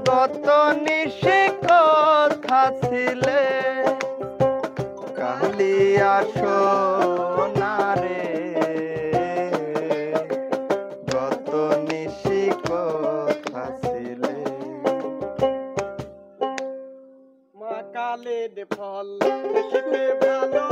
কত নিশি কথা ছিলে কালিয়া সোনারে, কত নিশি কথা ছিলে। মা কালের ফল দেখিতে ভালো,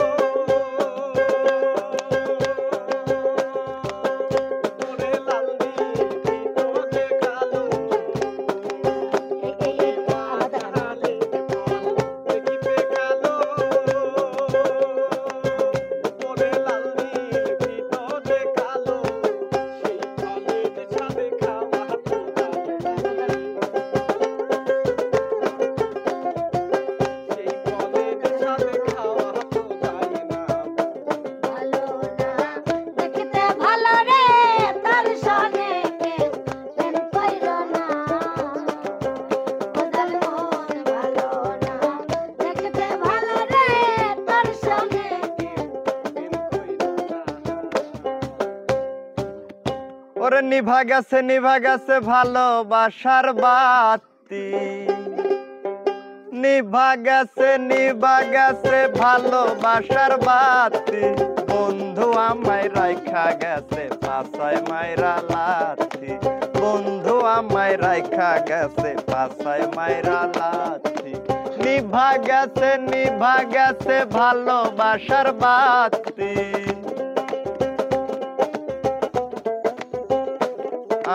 ওরে নিভা গেছে ভালোবাসার বাতি, নিভা গেছে ভালোবাসার বাতি, বন্ধু আমায় রাইখা গেছে পাছায় মাইরা লাথি, বন্ধু আমায় রাইখা গেছে পাছায় মাইরা লাথি। নিভা গেছে ভালোবাসার বাতি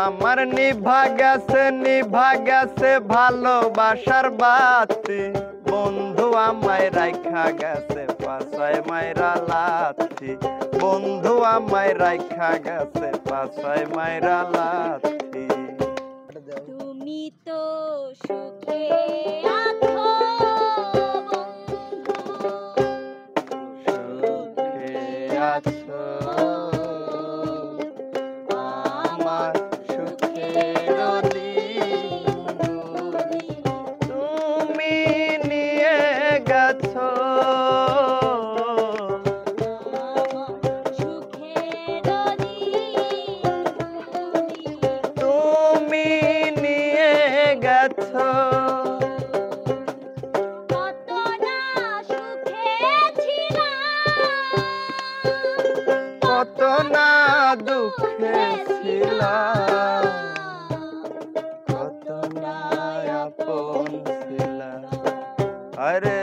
আমার নিভা গেছে ভালোবাসার বাতি বন্ধু আমায় রাইখা গেছে পাছায় মাইরা লাথি বন্ধু আমায় রাইখা গেছে পাছায় মাইরা লাথি তুমি তো সুখে আছো সুখে আছো আমার সুখের দিন তুমি নিয়ে গেছো তুমি নিয়ে গেছো কত না দুঃখে ছিলাম কত না আপন ছিলাম আরে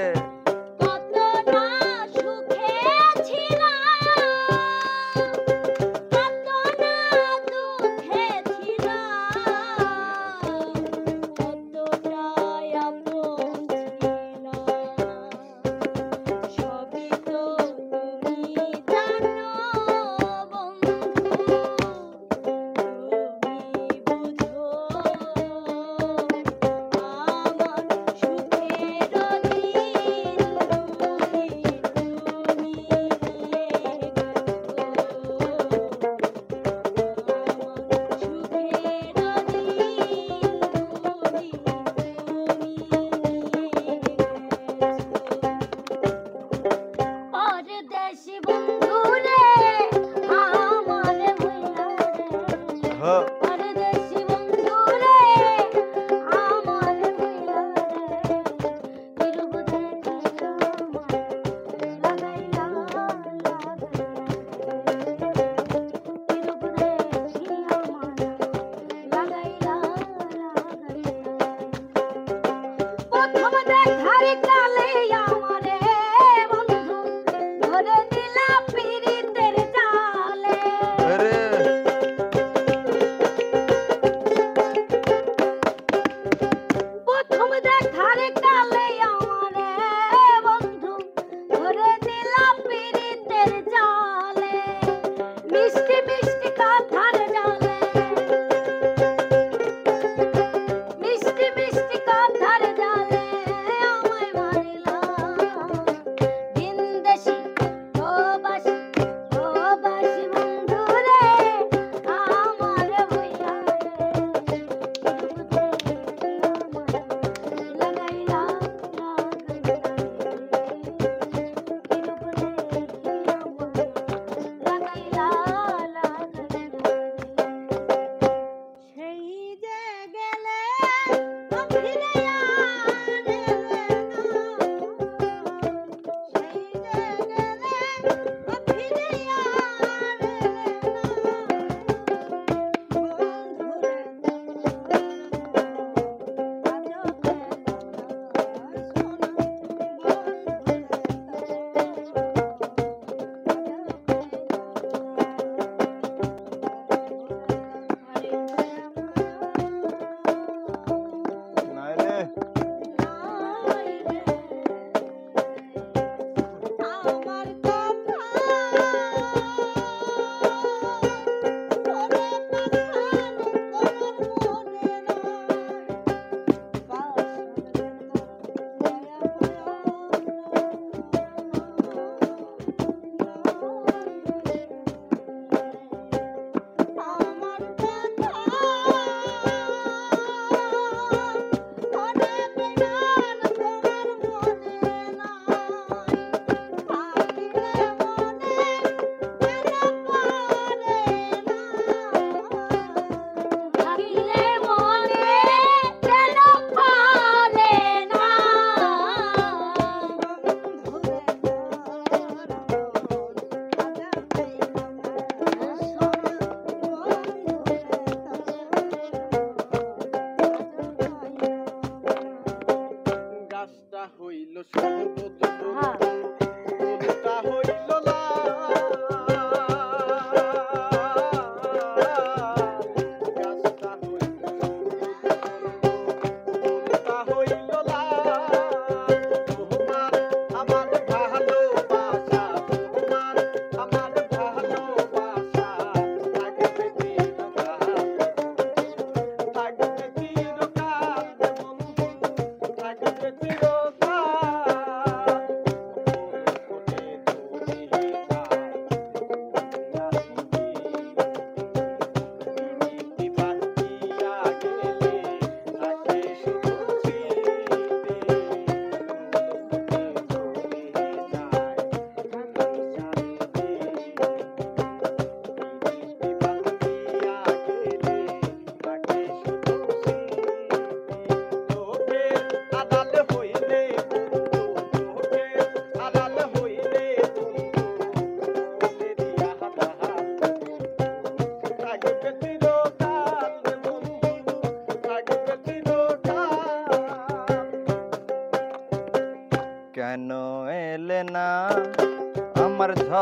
কালে আমারে বন্ধু ধরে নিলা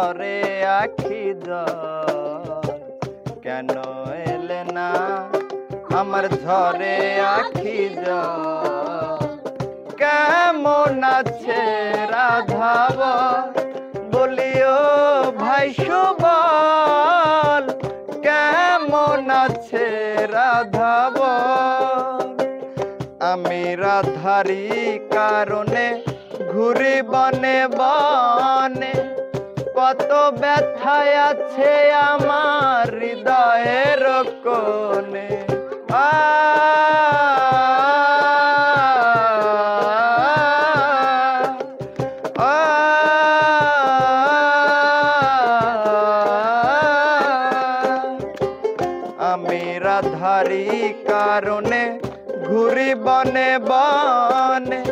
ঝরে আখি জল কেন এলে না আমার ঝরে আখি জল কেমন আছে রাধাব বলিও ভাই সুবল কেমন আছে রাধাব আমি রাধারি কারণে ঘুরি বনে বনে কত ব্যথায় আছে আমার হৃদয়ের কোণে আমি রাধারি কারণে ঘুরি বনে বনে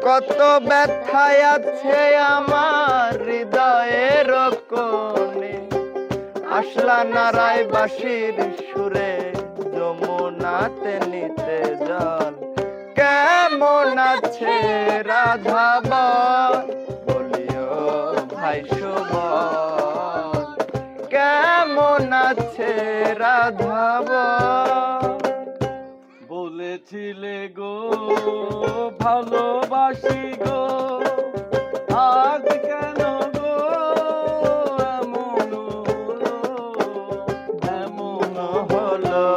কত ব্যথায় আছে আমার হৃদয়ের কোণে আসলা নারায় বাঁশির সুরে যমুনাতে নিতে জল কেমন আছে রাধাব বলিও ভাই সুবল কেমন আছে রাধাব বলেছিলে গো ভালোবাসি গো আজ কেন গো এমন হলো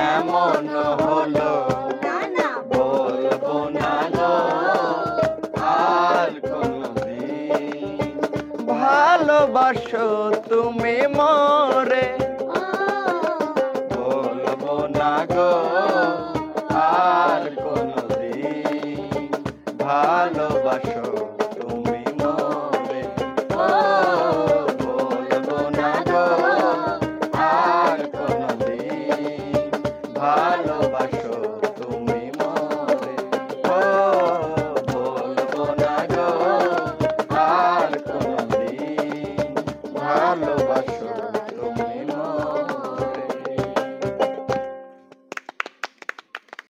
এমন হলো বলবো না গো আর কোনদিন ভালোবাসো তুমি মোরে